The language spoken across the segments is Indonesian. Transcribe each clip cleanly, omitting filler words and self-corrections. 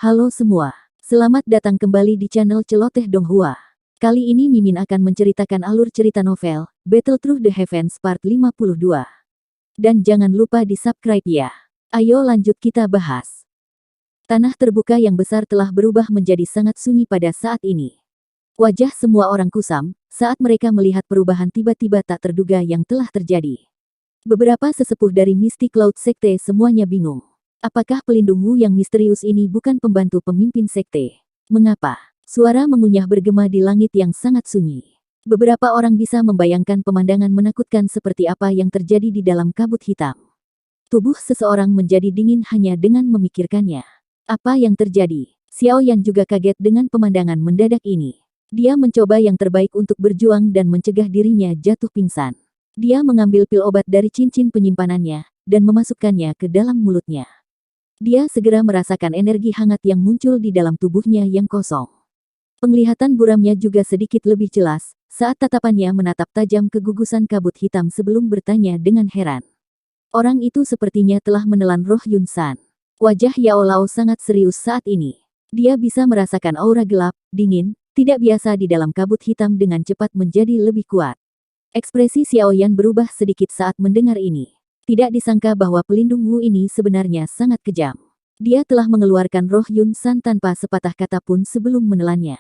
Halo semua, selamat datang kembali di channel Celoteh Donghua. Kali ini Mimin akan menceritakan alur cerita novel, Battle Through the Heavens Part 52. Dan jangan lupa di subscribe ya. Ayo lanjut kita bahas. Tanah terbuka yang besar telah berubah menjadi sangat sunyi pada saat ini. Wajah semua orang kusam, saat mereka melihat perubahan tiba-tiba tak terduga yang telah terjadi. Beberapa sesepuh dari Misty Cloud Sekte semuanya bingung. Apakah pelindung Wu yang misterius ini bukan pembantu pemimpin sekte? Mengapa? Suara mengunyah bergema di langit yang sangat sunyi. Beberapa orang bisa membayangkan pemandangan menakutkan seperti apa yang terjadi di dalam kabut hitam. Tubuh seseorang menjadi dingin hanya dengan memikirkannya. Apa yang terjadi? Xiao Yan juga kaget dengan pemandangan mendadak ini. Dia mencoba yang terbaik untuk berjuang dan mencegah dirinya jatuh pingsan. Dia mengambil pil obat dari cincin penyimpanannya dan memasukkannya ke dalam mulutnya. Dia segera merasakan energi hangat yang muncul di dalam tubuhnya yang kosong. Penglihatan buramnya juga sedikit lebih jelas, saat tatapannya menatap tajam ke gugusan kabut hitam sebelum bertanya dengan heran. Orang itu sepertinya telah menelan roh Yun San. Wajah Yao Lao sangat serius saat ini. Dia bisa merasakan aura gelap, dingin, tidak biasa di dalam kabut hitam dengan cepat menjadi lebih kuat. Ekspresi Xiao Yan berubah sedikit saat mendengar ini. Tidak disangka bahwa pelindung Wu ini sebenarnya sangat kejam. Dia telah mengeluarkan roh Yun San tanpa sepatah kata pun sebelum menelannya.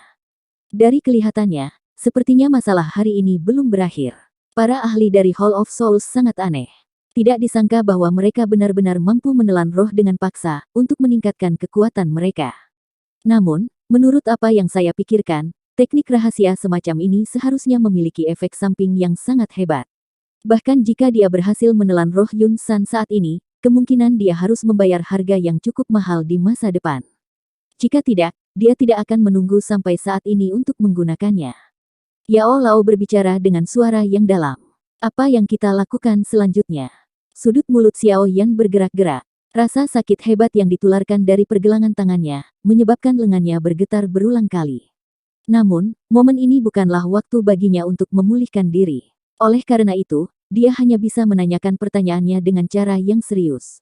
Dari kelihatannya, sepertinya masalah hari ini belum berakhir. Para ahli dari Hall of Souls sangat aneh. Tidak disangka bahwa mereka benar-benar mampu menelan roh dengan paksa untuk meningkatkan kekuatan mereka. Namun, menurut apa yang saya pikirkan, teknik rahasia semacam ini seharusnya memiliki efek samping yang sangat hebat. Bahkan jika dia berhasil menelan roh Yun San saat ini, kemungkinan dia harus membayar harga yang cukup mahal di masa depan. Jika tidak, dia tidak akan menunggu sampai saat ini untuk menggunakannya. Yao Lao berbicara dengan suara yang dalam. Apa yang kita lakukan selanjutnya? Sudut mulut Xiao Yan bergerak-gerak. Rasa sakit hebat yang ditularkan dari pergelangan tangannya, menyebabkan lengannya bergetar berulang kali. Namun, momen ini bukanlah waktu baginya untuk memulihkan diri. Oleh karena itu, dia hanya bisa menanyakan pertanyaannya dengan cara yang serius.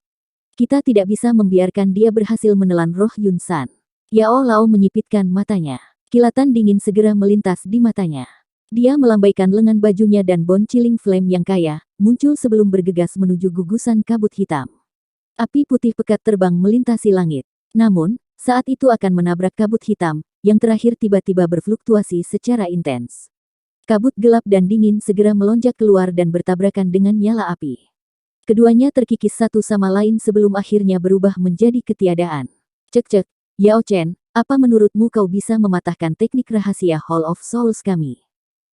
Kita tidak bisa membiarkan dia berhasil menelan roh Yun San. Yao Lao menyipitkan matanya. Kilatan dingin segera melintas di matanya. Dia melambaikan lengan bajunya dan bon chilling flame yang kaya, muncul sebelum bergegas menuju gugusan kabut hitam. Api putih pekat terbang melintasi langit. Namun, saat itu akan menabrak kabut hitam, yang terakhir tiba-tiba berfluktuasi secara intens. Kabut gelap dan dingin segera melonjak keluar dan bertabrakan dengan nyala api. Keduanya terkikis satu sama lain sebelum akhirnya berubah menjadi ketiadaan. Cek-cek, Yao Chen, apa menurutmu kau bisa mematahkan teknik rahasia Hall of Souls kami?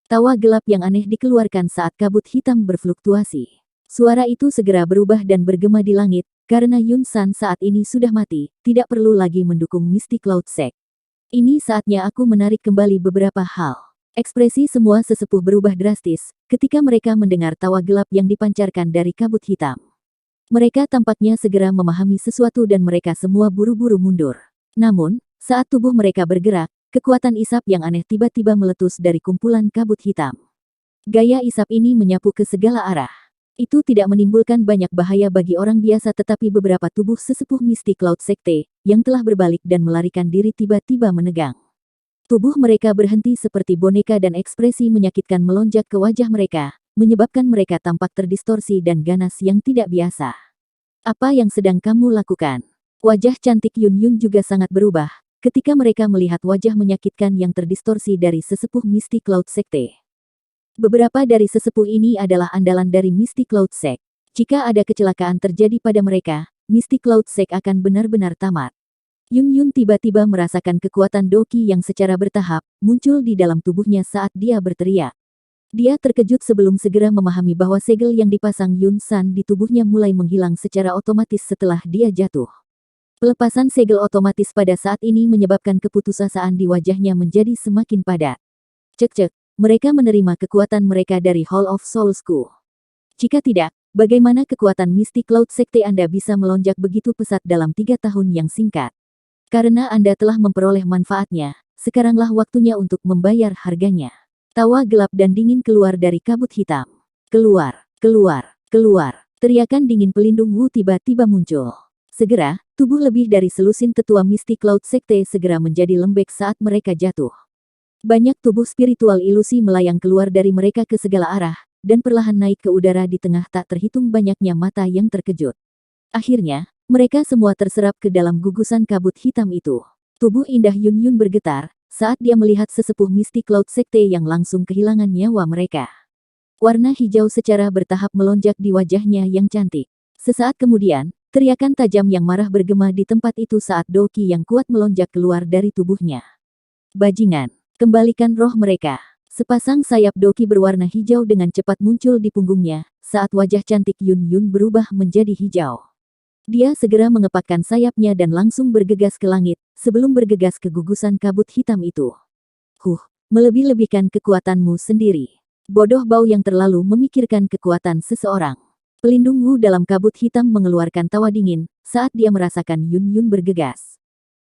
Tawa gelap yang aneh dikeluarkan saat kabut hitam berfluktuasi. Suara itu segera berubah dan bergema di langit, karena Yun San saat ini sudah mati, tidak perlu lagi mendukung Misty Cloud Sect. Ini saatnya aku menarik kembali beberapa hal. Ekspresi semua sesepuh berubah drastis ketika mereka mendengar tawa gelap yang dipancarkan dari kabut hitam. Mereka tampaknya segera memahami sesuatu dan mereka semua buru-buru mundur. Namun, saat tubuh mereka bergerak, kekuatan isap yang aneh tiba-tiba meletus dari kumpulan kabut hitam. Gaya isap ini menyapu ke segala arah. Itu tidak menimbulkan banyak bahaya bagi orang biasa tetapi beberapa tubuh sesepuh Misty Cloud Sekte yang telah berbalik dan melarikan diri tiba-tiba menegang. Tubuh mereka berhenti seperti boneka dan ekspresi menyakitkan melonjak ke wajah mereka, menyebabkan mereka tampak terdistorsi dan ganas yang tidak biasa. Apa yang sedang kamu lakukan? Wajah cantik Yun Yun juga sangat berubah, ketika mereka melihat wajah menyakitkan yang terdistorsi dari sesepuh Misty Cloud Sekte. Beberapa dari sesepuh ini adalah andalan dari Misty Cloud Sect. Jika ada kecelakaan terjadi pada mereka, Misty Cloud Sect akan benar-benar tamat. Yun Yun tiba-tiba merasakan kekuatan Doqi yang secara bertahap muncul di dalam tubuhnya saat dia berteriak. Dia terkejut sebelum segera memahami bahwa segel yang dipasang Yun San di tubuhnya mulai menghilang secara otomatis setelah dia jatuh. Pelepasan segel otomatis pada saat ini menyebabkan keputusasaan di wajahnya menjadi semakin padat. Cek-cek, mereka menerima kekuatan mereka dari Hall of Souls-ku. Jika tidak, bagaimana kekuatan Misty Cloud Sekte Anda bisa melonjak begitu pesat dalam 3 tahun yang singkat? Karena Anda telah memperoleh manfaatnya, sekaranglah waktunya untuk membayar harganya. Tawa gelap dan dingin keluar dari kabut hitam. Keluar, keluar, keluar. Teriakan dingin pelindung Wu tiba-tiba muncul. Segera, Tubuh lebih dari selusin tetua Misty Cloud Sekte segera menjadi lembek saat mereka jatuh. Banyak tubuh spiritual ilusi melayang keluar dari mereka ke segala arah, dan perlahan naik ke udara di tengah tak terhitung banyaknya mata yang terkejut. Akhirnya, mereka semua terserap ke dalam gugusan kabut hitam itu. Tubuh indah Yun Yun bergetar, saat dia melihat sesepuh Misty Cloud Sekte yang langsung kehilangan nyawa mereka. Warna hijau secara bertahap melonjak di wajahnya yang cantik. Sesaat kemudian, teriakan tajam yang marah bergema di tempat itu saat Doki yang kuat melonjak keluar dari tubuhnya. Bajingan, kembalikan roh mereka. Sepasang sayap Doki berwarna hijau dengan cepat muncul di punggungnya, saat wajah cantik Yun Yun berubah menjadi hijau. Dia segera mengepakkan sayapnya dan langsung bergegas ke langit, sebelum bergegas ke gugusan kabut hitam itu. Melebih-lebihkan kekuatanmu sendiri. Bodoh bau yang terlalu memikirkan kekuatan seseorang. Pelindung Wu dalam kabut hitam mengeluarkan tawa dingin, saat dia merasakan Yun Yun bergegas.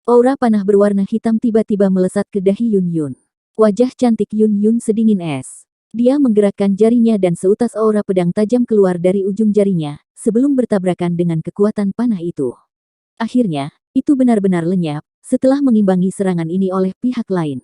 Aura panah berwarna hitam tiba-tiba melesat ke dahi Yun Yun. Wajah cantik Yun Yun sedingin es. Dia menggerakkan jarinya dan seutas aura pedang tajam keluar dari ujung jarinya, sebelum bertabrakan dengan kekuatan panah itu. Akhirnya, itu benar-benar lenyap, setelah mengimbangi serangan ini oleh pihak lain.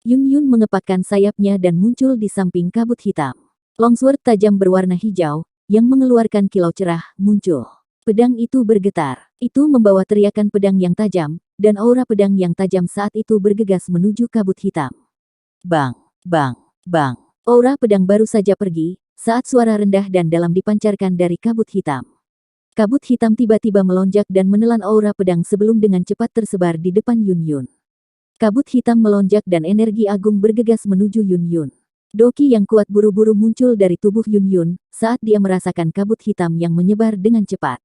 Yun Yun mengepakkan sayapnya dan muncul di samping kabut hitam. Longsword tajam berwarna hijau, yang mengeluarkan kilau cerah, muncul. Pedang itu bergetar. Itu membawa teriakan pedang yang tajam, dan aura pedang yang tajam saat itu bergegas menuju kabut hitam. Bang, bang, bang. Aura pedang baru saja pergi, saat suara rendah dan dalam dipancarkan dari kabut hitam. Kabut hitam tiba-tiba melonjak dan menelan aura pedang sebelum dengan cepat tersebar di depan Yun Yun. Kabut hitam melonjak dan energi agung bergegas menuju Yun Yun. Doki yang kuat buru-buru muncul dari tubuh Yun Yun, saat dia merasakan kabut hitam yang menyebar dengan cepat.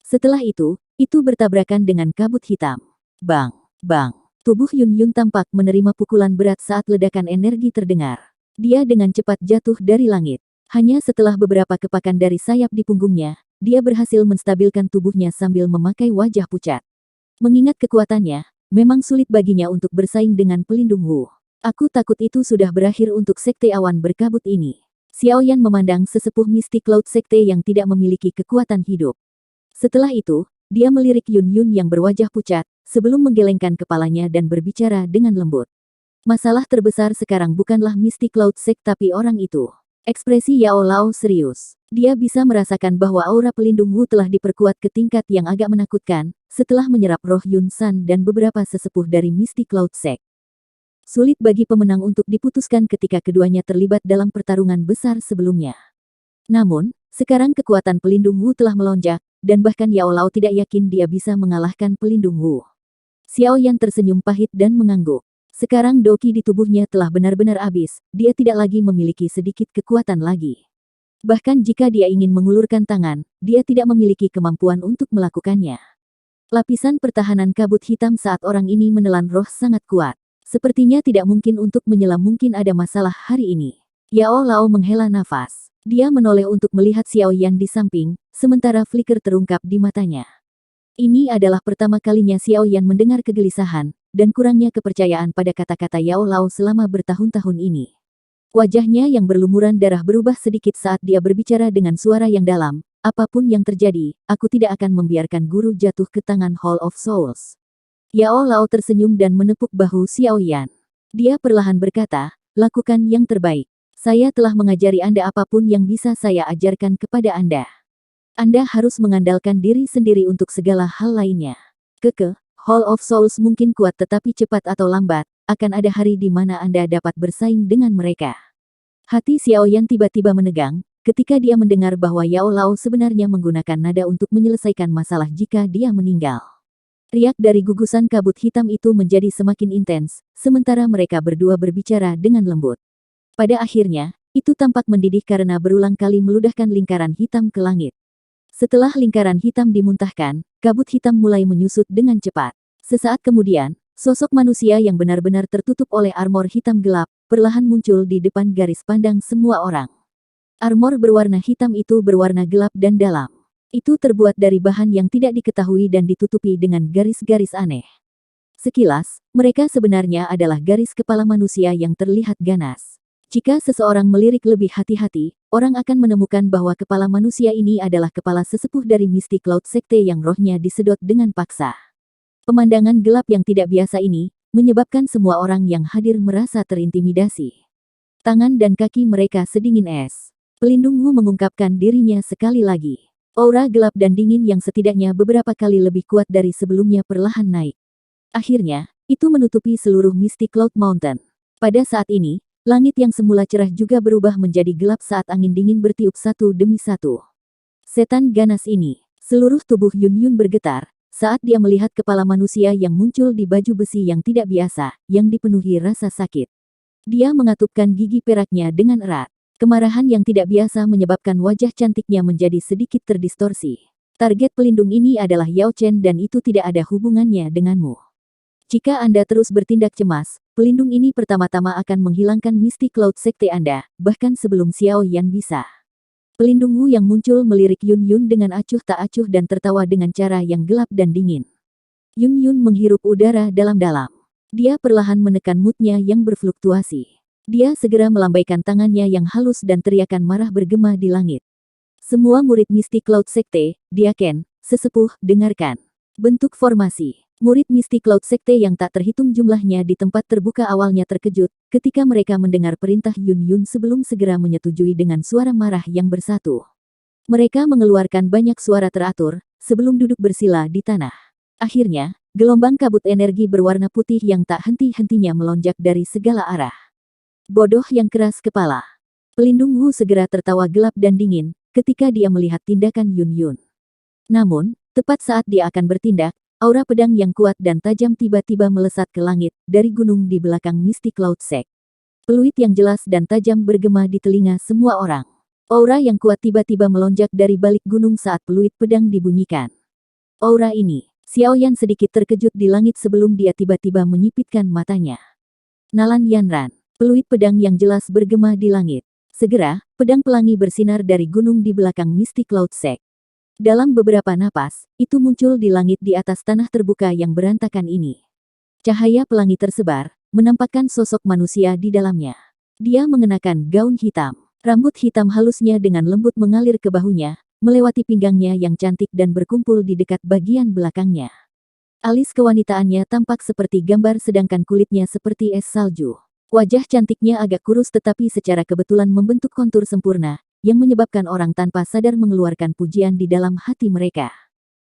Setelah itu bertabrakan dengan kabut hitam. Bang, bang. Tubuh Yun Yun tampak menerima pukulan berat saat ledakan energi terdengar. Dia dengan cepat jatuh dari langit. Hanya setelah beberapa kepakan dari sayap di punggungnya, dia berhasil menstabilkan tubuhnya sambil memakai wajah pucat. Mengingat kekuatannya, memang sulit baginya untuk bersaing dengan pelindung Wu. Aku takut itu sudah berakhir untuk Sekte Awan Berkabut ini. Xiaoyan memandang sesepuh Misty Cloud Sekte yang tidak memiliki kekuatan hidup. Setelah itu, dia melirik Yun Yun yang berwajah pucat, sebelum menggelengkan kepalanya dan berbicara dengan lembut. Masalah terbesar sekarang bukanlah Misty Cloud Sect tapi orang itu. Ekspresi Yao Lao serius. Dia bisa merasakan bahwa aura pelindung Wu telah diperkuat ke tingkat yang agak menakutkan, setelah menyerap roh Yun San dan beberapa sesepuh dari Misty Cloud Sect. Sulit bagi pemenang untuk diputuskan ketika keduanya terlibat dalam pertarungan besar sebelumnya. Namun, sekarang kekuatan pelindung Wu telah melonjak, dan bahkan Yao Lao tidak yakin dia bisa mengalahkan pelindung Wu. Xiaoyan tersenyum pahit dan mengangguk. Sekarang Doki di tubuhnya telah benar-benar habis, dia tidak lagi memiliki sedikit kekuatan lagi. Bahkan jika dia ingin mengulurkan tangan, dia tidak memiliki kemampuan untuk melakukannya. Lapisan pertahanan kabut hitam saat orang ini menelan roh sangat kuat. Sepertinya tidak mungkin untuk menyelam mungkin ada masalah hari ini. Yao Lao menghela nafas. Dia menoleh untuk melihat Xiaoyan di samping, sementara flicker terungkap di matanya. Ini adalah pertama kalinya Xiaoyan mendengar kegelisahan, dan kurangnya kepercayaan pada kata-kata Yao Lao selama bertahun-tahun ini. Wajahnya yang berlumuran darah berubah sedikit saat dia berbicara dengan suara yang dalam, apapun yang terjadi, aku tidak akan membiarkan guru jatuh ke tangan Hall of Souls. Yao Lao tersenyum dan menepuk bahu Xiaoyan. Dia perlahan berkata, lakukan yang terbaik. Saya telah mengajari Anda apapun yang bisa saya ajarkan kepada Anda. Anda harus mengandalkan diri sendiri untuk segala hal lainnya. Hall of Souls mungkin kuat tetapi cepat atau lambat, akan ada hari di mana Anda dapat bersaing dengan mereka. Hati Xiaoyan tiba-tiba menegang, ketika dia mendengar bahwa Yao Lao sebenarnya menggunakan nada untuk menyelesaikan masalah jika dia meninggal. Riak dari gugusan kabut hitam itu menjadi semakin intens, sementara mereka berdua berbicara dengan lembut. Pada akhirnya, itu tampak mendidih karena berulang kali meludahkan lingkaran hitam ke langit. Setelah lingkaran hitam dimuntahkan, kabut hitam mulai menyusut dengan cepat. Sesaat kemudian, sosok manusia yang benar-benar tertutup oleh armor hitam gelap, perlahan muncul di depan garis pandang semua orang. Armor berwarna hitam itu berwarna gelap dan dalam. Itu terbuat dari bahan yang tidak diketahui dan ditutupi dengan garis-garis aneh. Sekilas, mereka sebenarnya adalah garis kepala manusia yang terlihat ganas. Jika seseorang melirik lebih hati-hati, orang akan menemukan bahwa kepala manusia ini adalah kepala sesepuh dari Misty Cloud Sekte yang rohnya disedot dengan paksa. Pemandangan gelap yang tidak biasa ini, menyebabkan semua orang yang hadir merasa terintimidasi. Tangan dan kaki mereka sedingin es. Pelindung Wu mengungkapkan dirinya sekali lagi. Aura gelap dan dingin yang setidaknya beberapa kali lebih kuat dari sebelumnya perlahan naik. Akhirnya, itu menutupi seluruh Misty Cloud Mountain. Pada saat ini, langit yang semula cerah juga berubah menjadi gelap saat angin dingin bertiup satu demi satu. Setan ganas ini, seluruh tubuh Yun Yun bergetar, saat dia melihat kepala manusia yang muncul di baju besi yang tidak biasa, yang dipenuhi rasa sakit. Dia mengatupkan gigi peraknya dengan erat. Kemarahan yang tidak biasa menyebabkan wajah cantiknya menjadi sedikit terdistorsi. Target pelindung ini adalah Yao Chen dan itu tidak ada hubungannya denganmu. Jika Anda terus bertindak cemas, pelindung ini pertama-tama akan menghilangkan Misty Cloud Sekte Anda, bahkan sebelum Xiao Yan bisa. Pelindung Wu yang muncul melirik Yun Yun dengan acuh tak acuh dan tertawa dengan cara yang gelap dan dingin. Yun Yun menghirup udara dalam-dalam. Dia perlahan menekan moodnya yang berfluktuasi. Dia segera melambaikan tangannya yang halus dan teriakan marah bergema di langit. Semua murid Misty Cloud Sekte, Diaken, sesepuh, dengarkan. Bentuk formasi. Murid Misty Cloud Sekte yang tak terhitung jumlahnya di tempat terbuka awalnya terkejut, ketika mereka mendengar perintah Yun Yun sebelum segera menyetujui dengan suara marah yang bersatu. Mereka mengeluarkan banyak suara teratur, sebelum duduk bersila di tanah. Akhirnya, gelombang kabut energi berwarna putih yang tak henti-hentinya melonjak dari segala arah. Bodoh yang keras kepala. Pelindung Wu segera tertawa gelap dan dingin, ketika dia melihat tindakan Yun Yun. Namun, tepat saat dia akan bertindak, aura pedang yang kuat dan tajam tiba-tiba melesat ke langit, dari gunung di belakang Misty Cloud Sect. Peluit yang jelas dan tajam bergema di telinga semua orang. Aura yang kuat tiba-tiba melonjak dari balik gunung saat peluit pedang dibunyikan. Aura ini, Xiao Yan sedikit terkejut di langit sebelum dia tiba-tiba menyipitkan matanya. Nalan Yanran. Peluit pedang yang jelas bergema di langit. Segera, pedang pelangi bersinar dari gunung di belakang Misty Cloud Sect. Dalam beberapa napas, itu muncul di langit di atas tanah terbuka yang berantakan ini. Cahaya pelangi tersebar, menampakkan sosok manusia di dalamnya. Dia mengenakan gaun hitam. Rambut hitam halusnya dengan lembut mengalir ke bahunya, melewati pinggangnya yang cantik dan berkumpul di dekat bagian belakangnya. Alis kewanitaannya tampak seperti gambar sedangkan kulitnya seperti es salju. Wajah cantiknya agak kurus tetapi secara kebetulan membentuk kontur sempurna, yang menyebabkan orang tanpa sadar mengeluarkan pujian di dalam hati mereka.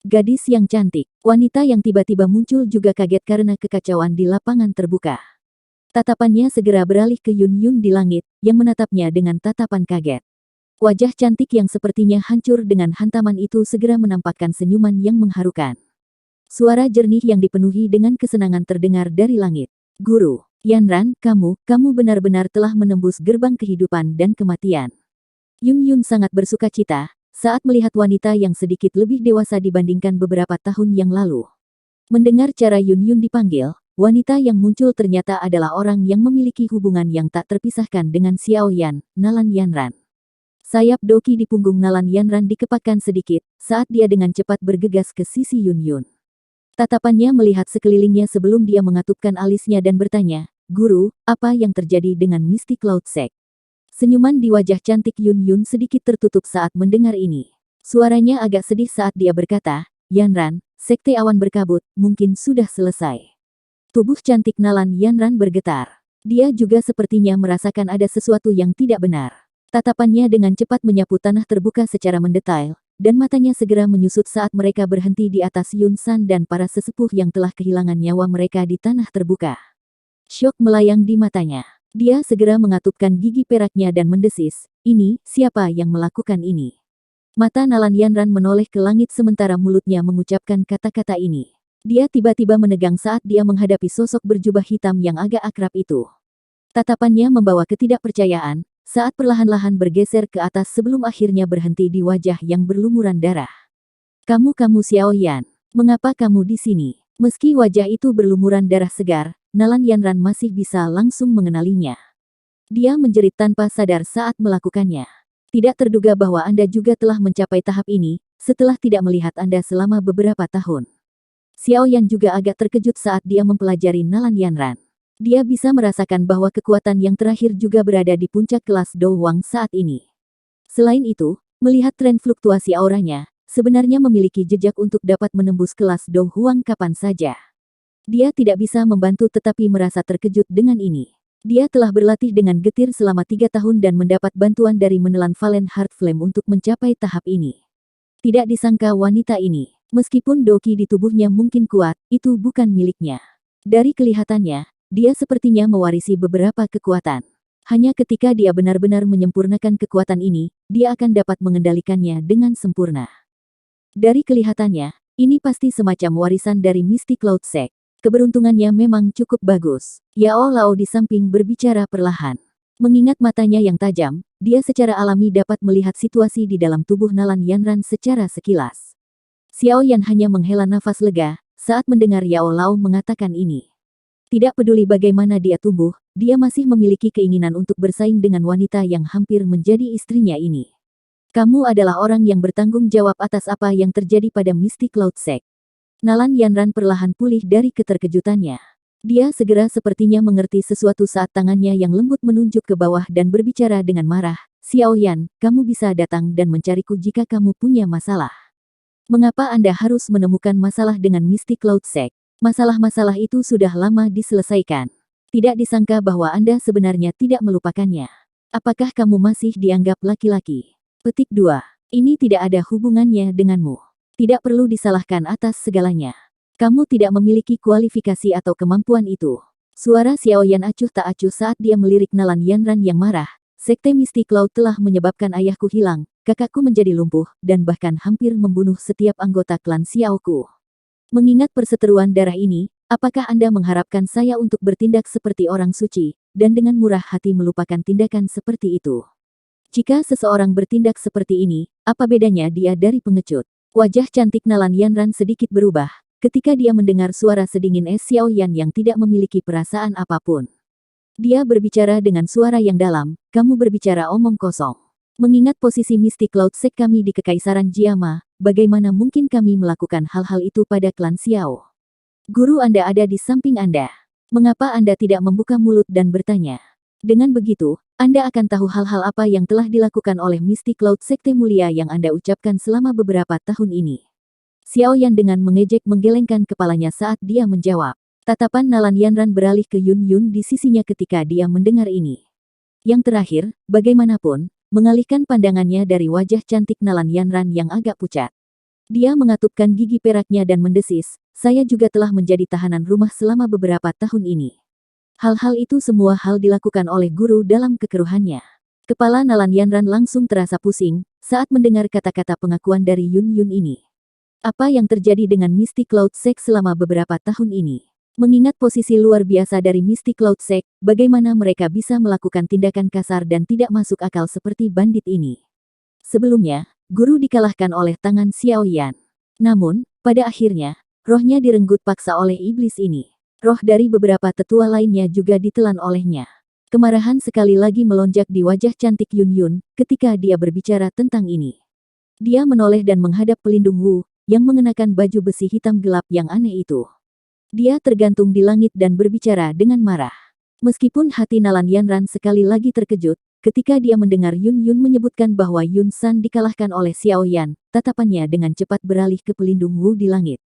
Gadis yang cantik, wanita yang tiba-tiba muncul juga kaget karena kekacauan di lapangan terbuka. Tatapannya segera beralih ke Yun Yun di langit, yang menatapnya dengan tatapan kaget. Wajah cantik yang sepertinya hancur dengan hantaman itu segera menampakkan senyuman yang mengharukan. Suara jernih yang dipenuhi dengan kesenangan terdengar dari langit. Guru, Yanran, kamu benar-benar telah menembus gerbang kehidupan dan kematian. Yun Yun sangat bersukacita saat melihat wanita yang sedikit lebih dewasa dibandingkan beberapa tahun yang lalu. Mendengar cara Yun Yun dipanggil, wanita yang muncul ternyata adalah orang yang memiliki hubungan yang tak terpisahkan dengan Xiao Yan, Nalan Yanran. Sayap doki di punggung Nalan Yanran dikepakkan sedikit saat dia dengan cepat bergegas ke sisi Yun Yun. Tatapannya melihat sekelilingnya sebelum dia mengatupkan alisnya dan bertanya, "Guru, apa yang terjadi dengan Misty Cloud Sect?" Senyuman di wajah cantik Yun Yun sedikit tertutup saat mendengar ini. Suaranya agak sedih saat dia berkata, "Yanran, Sekte Awan Berkabut, mungkin sudah selesai." Tubuh cantik Nalan Yanran bergetar. Dia juga sepertinya merasakan ada sesuatu yang tidak benar. Tatapannya dengan cepat menyapu tanah terbuka secara mendetail, dan matanya segera menyusut saat mereka berhenti di atas Yun San dan para sesepuh yang telah kehilangan nyawa mereka di tanah terbuka. Syok melayang di matanya. Dia segera mengatupkan gigi peraknya dan mendesis, "Ini, siapa yang melakukan ini?" Mata Nalan Yanran menoleh ke langit sementara mulutnya mengucapkan kata-kata ini. Dia tiba-tiba menegang saat dia menghadapi sosok berjubah hitam yang agak akrab itu. Tatapannya membawa ketidakpercayaan, saat perlahan-lahan bergeser ke atas sebelum akhirnya berhenti di wajah yang berlumuran darah. Kamu Xiao Yan. Mengapa kamu di sini?" Meski wajah itu berlumuran darah segar, Nalan Yanran masih bisa langsung mengenalinya. Dia menjerit tanpa sadar saat melakukannya. Tidak terduga bahwa Anda juga telah mencapai tahap ini, setelah tidak melihat Anda selama beberapa tahun. Xiao Yan juga agak terkejut saat dia mempelajari Nalan Yanran. Dia bisa merasakan bahwa kekuatan yang terakhir juga berada di puncak kelas Do Wang saat ini. Selain itu, melihat tren fluktuasi auranya, sebenarnya memiliki jejak untuk dapat menembus kelas Do Huang kapan saja. Dia tidak bisa membantu tetapi merasa terkejut dengan ini. Dia telah berlatih dengan getir selama 3 tahun dan mendapat bantuan dari menelan Valen Heart Flame untuk mencapai tahap ini. Tidak disangka wanita ini, meskipun doki di tubuhnya mungkin kuat, itu bukan miliknya. Dari kelihatannya, dia sepertinya mewarisi beberapa kekuatan. Hanya ketika dia benar-benar menyempurnakan kekuatan ini, dia akan dapat mengendalikannya dengan sempurna. Dari kelihatannya, ini pasti semacam warisan dari Mystic Cloud Sect. Keberuntungannya memang cukup bagus. Yao Lao di samping berbicara perlahan. Mengingat matanya yang tajam, dia secara alami dapat melihat situasi di dalam tubuh Nalan Yanran secara sekilas. Xiao Yan hanya menghela nafas lega saat mendengar Yao Lao mengatakan ini. Tidak peduli bagaimana dia tumbuh, dia masih memiliki keinginan untuk bersaing dengan wanita yang hampir menjadi istrinya ini. Kamu adalah orang yang bertanggung jawab atas apa yang terjadi pada Mystic Cloud Sect. Nalan Yanran perlahan pulih dari keterkejutannya. Dia segera sepertinya mengerti sesuatu saat tangannya yang lembut menunjuk ke bawah dan berbicara dengan marah. Xiao Yan, kamu bisa datang dan mencariku jika kamu punya masalah. Mengapa Anda harus menemukan masalah dengan Mystic Cloud Sect? Masalah-masalah itu sudah lama diselesaikan. Tidak disangka bahwa Anda sebenarnya tidak melupakannya. Apakah kamu masih dianggap laki-laki? Petik 2. Ini tidak ada hubungannya denganmu. Tidak perlu disalahkan atas segalanya. Kamu tidak memiliki kualifikasi atau kemampuan itu. Suara Xiao Yan acuh tak acuh saat dia melirik Nalan Yanran yang marah. Sekte Mystic Cloud telah menyebabkan ayahku hilang, kakakku menjadi lumpuh, dan bahkan hampir membunuh setiap anggota klan Xiaoku. Mengingat perseteruan darah ini, apakah Anda mengharapkan saya untuk bertindak seperti orang suci, dan dengan murah hati melupakan tindakan seperti itu? Jika seseorang bertindak seperti ini, apa bedanya dia dari pengecut? Wajah cantik Nalan Yanran sedikit berubah, ketika dia mendengar suara sedingin Xiao Yan yang tidak memiliki perasaan apapun. Dia berbicara dengan suara yang dalam, kamu berbicara omong kosong. Mengingat posisi Mystic Cloud Sect kami di Kekaisaran Jiama, bagaimana mungkin kami melakukan hal-hal itu pada klan Xiao? Guru Anda ada di samping Anda. Mengapa Anda tidak membuka mulut dan bertanya? Dengan begitu, Anda akan tahu hal-hal apa yang telah dilakukan oleh Mystic Cloud Sekte Mulia yang Anda ucapkan selama beberapa tahun ini. Xiao Yan dengan mengejek menggelengkan kepalanya saat dia menjawab. Tatapan Nalan Yanran beralih ke Yun Yun di sisinya ketika dia mendengar ini. Yang terakhir, bagaimanapun, mengalihkan pandangannya dari wajah cantik Nalan Yanran yang agak pucat. Dia mengatupkan gigi peraknya dan mendesis, saya juga telah menjadi tahanan rumah selama beberapa tahun ini. Hal-hal itu semua hal dilakukan oleh guru dalam kekeruhannya. Kepala Nalan Yanran langsung terasa pusing saat mendengar kata-kata pengakuan dari Yun Yun ini. Apa yang terjadi dengan Mystic Cloud Sect selama beberapa tahun ini? Mengingat posisi luar biasa dari Mystic Cloud Sect, bagaimana mereka bisa melakukan tindakan kasar dan tidak masuk akal seperti bandit ini? Sebelumnya, guru dikalahkan oleh tangan Xiao Yan. Namun, pada akhirnya, rohnya direnggut paksa oleh iblis ini. Roh dari beberapa tetua lainnya juga ditelan olehnya. Kemarahan sekali lagi melonjak di wajah cantik Yun Yun ketika dia berbicara tentang ini. Dia menoleh dan menghadap pelindung Wu, yang mengenakan baju besi hitam gelap yang aneh itu. Dia tergantung di langit dan berbicara dengan marah. Meskipun hati Nalan Yanran sekali lagi terkejut, ketika dia mendengar Yun Yun menyebutkan bahwa Yun San dikalahkan oleh Xiao Yan, tatapannya dengan cepat beralih ke pelindung Wu di langit.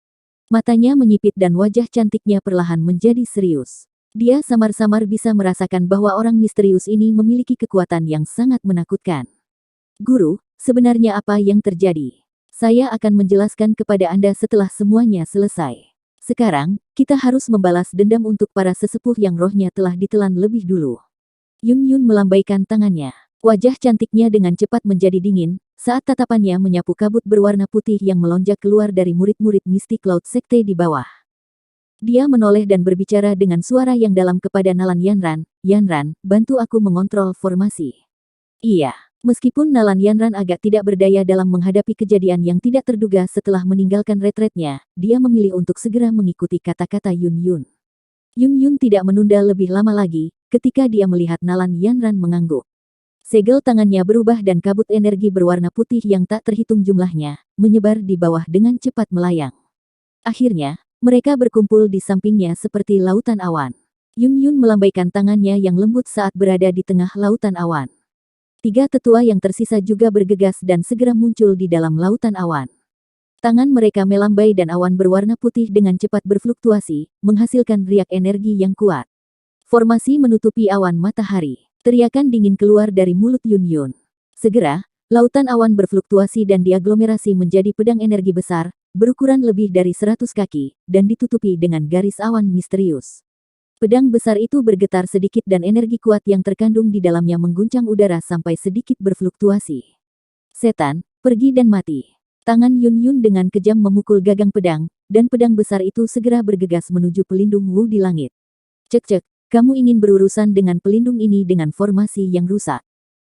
Matanya menyipit dan wajah cantiknya perlahan menjadi serius. Dia samar-samar bisa merasakan bahwa orang misterius ini memiliki kekuatan yang sangat menakutkan. Guru, sebenarnya apa yang terjadi? Saya akan menjelaskan kepada Anda setelah semuanya selesai. Sekarang, kita harus membalas dendam untuk para sesepuh yang rohnya telah ditelan lebih dulu. Yun Yun melambaikan tangannya. Wajah cantiknya dengan cepat menjadi dingin, saat tatapannya menyapu kabut berwarna putih yang melonjak keluar dari murid-murid Mystic Cloud Sekte di bawah. Dia menoleh dan berbicara dengan suara yang dalam kepada Nalan Yanran, Yanran, bantu aku mengontrol formasi. Iya. Meskipun Nalan Yanran agak tidak berdaya dalam menghadapi kejadian yang tidak terduga setelah meninggalkan retretnya, dia memilih untuk segera mengikuti kata-kata Yun Yun. Yun Yun tidak menunda lebih lama lagi, ketika dia melihat Nalan Yanran mengangguk. Segel tangannya berubah dan kabut energi berwarna putih yang tak terhitung jumlahnya, menyebar di bawah dengan cepat melayang. Akhirnya, mereka berkumpul di sampingnya seperti lautan awan. Yun Yun melambaikan tangannya yang lembut saat berada di tengah lautan awan. 3 tetua yang tersisa juga bergegas dan segera muncul di dalam lautan awan. Tangan mereka melambai dan awan berwarna putih dengan cepat berfluktuasi, menghasilkan riak energi yang kuat. Formasi menutupi awan matahari. Teriakan dingin keluar dari mulut Yun Yun. Segera, lautan awan berfluktuasi dan diaglomerasi menjadi pedang energi besar, berukuran lebih dari 100 kaki, dan ditutupi dengan garis awan misterius. Pedang besar itu bergetar sedikit dan energi kuat yang terkandung di dalamnya mengguncang udara sampai sedikit berfluktuasi. Setan, pergi dan mati. Tangan Yun Yun dengan kejam memukul gagang pedang, dan pedang besar itu segera bergegas menuju pelindung Wu di langit. Cek-cek, kamu ingin berurusan dengan pelindung ini dengan formasi yang rusak.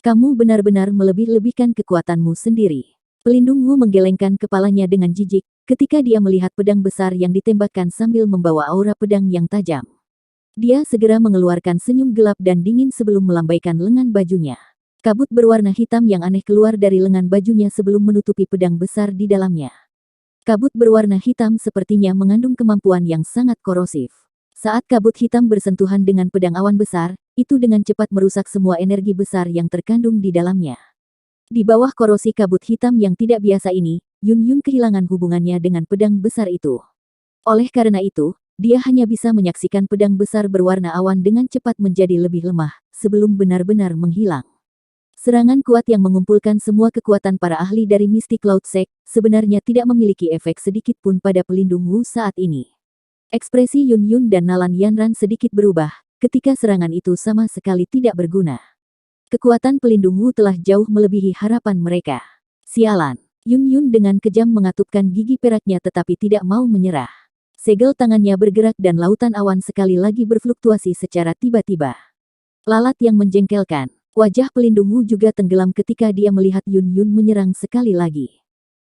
Kamu benar-benar melebih-lebihkan kekuatanmu sendiri. Pelindung Wu menggelengkan kepalanya dengan jijik, ketika dia melihat pedang besar yang ditembakkan sambil membawa aura pedang yang tajam. Dia segera mengeluarkan senyum gelap dan dingin sebelum melambaikan lengan bajunya. Kabut berwarna hitam yang aneh keluar dari lengan bajunya sebelum menutupi pedang besar di dalamnya. Kabut berwarna hitam sepertinya mengandung kemampuan yang sangat korosif. Saat kabut hitam bersentuhan dengan pedang awan besar, itu dengan cepat merusak semua energi besar yang terkandung di dalamnya. Di bawah korosi kabut hitam yang tidak biasa ini, Yun Yun kehilangan hubungannya dengan pedang besar itu. Oleh karena itu, dia hanya bisa menyaksikan pedang besar berwarna awan dengan cepat menjadi lebih lemah, sebelum benar-benar menghilang. Serangan kuat yang mengumpulkan semua kekuatan para ahli dari Mystic Cloud Sect, sebenarnya tidak memiliki efek sedikit pun pada pelindung Wu saat ini. Ekspresi Yun Yun dan Nalan Yanran sedikit berubah, ketika serangan itu sama sekali tidak berguna. Kekuatan pelindung Wu telah jauh melebihi harapan mereka. Sialan, Yun Yun dengan kejam mengatupkan gigi peraknya tetapi tidak mau menyerah. Segel tangannya bergerak dan lautan awan sekali lagi berfluktuasi secara tiba-tiba. Lalat yang menjengkelkan. Wajah pelindung Wu juga tenggelam ketika dia melihat Yun Yun menyerang sekali lagi.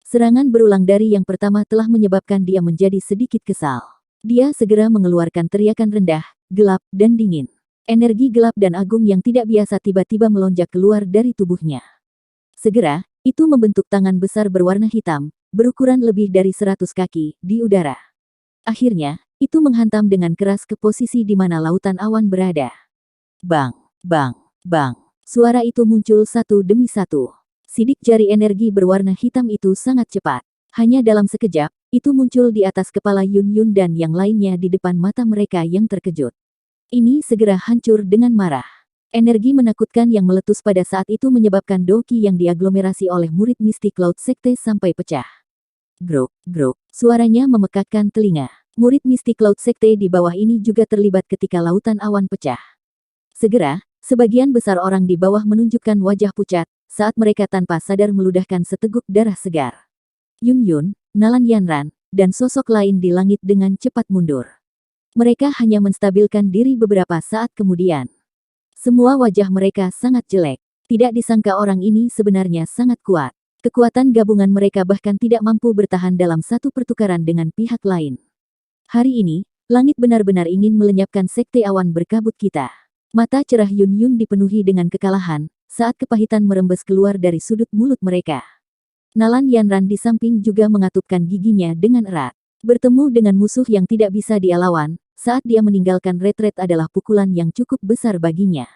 Serangan berulang dari yang pertama telah menyebabkan dia menjadi sedikit kesal. Dia segera mengeluarkan teriakan rendah, gelap, dan dingin. Energi gelap dan agung yang tidak biasa tiba-tiba melonjak keluar dari tubuhnya. Segera, itu membentuk tangan besar berwarna hitam, berukuran lebih dari 100 kaki, di udara. Akhirnya, itu menghantam dengan keras ke posisi di mana lautan awan berada. Bang, bang, bang. Suara itu muncul satu demi satu. Sidik jari energi berwarna hitam itu sangat cepat. Hanya dalam sekejap, itu muncul di atas kepala Yun Yun dan yang lainnya di depan mata mereka yang terkejut. Ini segera hancur dengan marah. Energi menakutkan yang meletus pada saat itu menyebabkan doki yang diaglomerasi oleh murid Mystic Cloud Sekte sampai pecah. Grok, grok, suaranya memekakkan telinga. Murid Mystic Cloud Sekte di bawah ini juga terlibat ketika lautan awan pecah. Segera, sebagian besar orang di bawah menunjukkan wajah pucat, saat mereka tanpa sadar meludahkan seteguk darah segar. Yun Yun, Nalan Yanran, dan sosok lain di langit dengan cepat mundur. Mereka hanya menstabilkan diri beberapa saat kemudian. Semua wajah mereka sangat jelek. Tidak disangka orang ini sebenarnya sangat kuat. Kekuatan gabungan mereka bahkan tidak mampu bertahan dalam satu pertukaran dengan pihak lain. Hari ini, langit benar-benar ingin melenyapkan sekte awan berkabut kita. Mata cerah Yun Yun dipenuhi dengan kekalahan, saat kepahitan merembes keluar dari sudut mulut mereka. Nalan Yanran di samping juga mengatupkan giginya dengan erat. Bertemu dengan musuh yang tidak bisa dia lawan, saat dia meninggalkan retret adalah pukulan yang cukup besar baginya.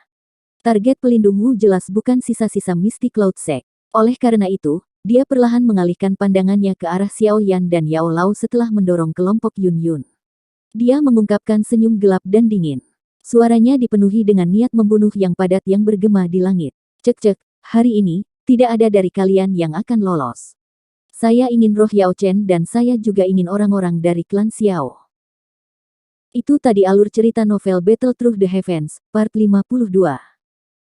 Target pelindung Wu jelas bukan sisa-sisa Mystic Cloud Sect. Oleh karena itu, dia perlahan mengalihkan pandangannya ke arah Xiao Yan dan Yao Lao setelah mendorong kelompok Yun Yun. Dia mengungkapkan senyum gelap dan dingin. Suaranya dipenuhi dengan niat membunuh yang padat yang bergema di langit. Cek-cek, hari ini, tidak ada dari kalian yang akan lolos. Saya ingin roh Yao Chen dan saya juga ingin orang-orang dari klan Xiao. Itu tadi alur cerita novel Battle Through the Heavens, part 52.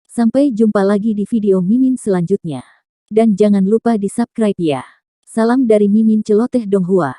Sampai jumpa lagi di video Mimin selanjutnya. Dan jangan lupa di subscribe ya. Salam dari Mimin Celoteh Donghua.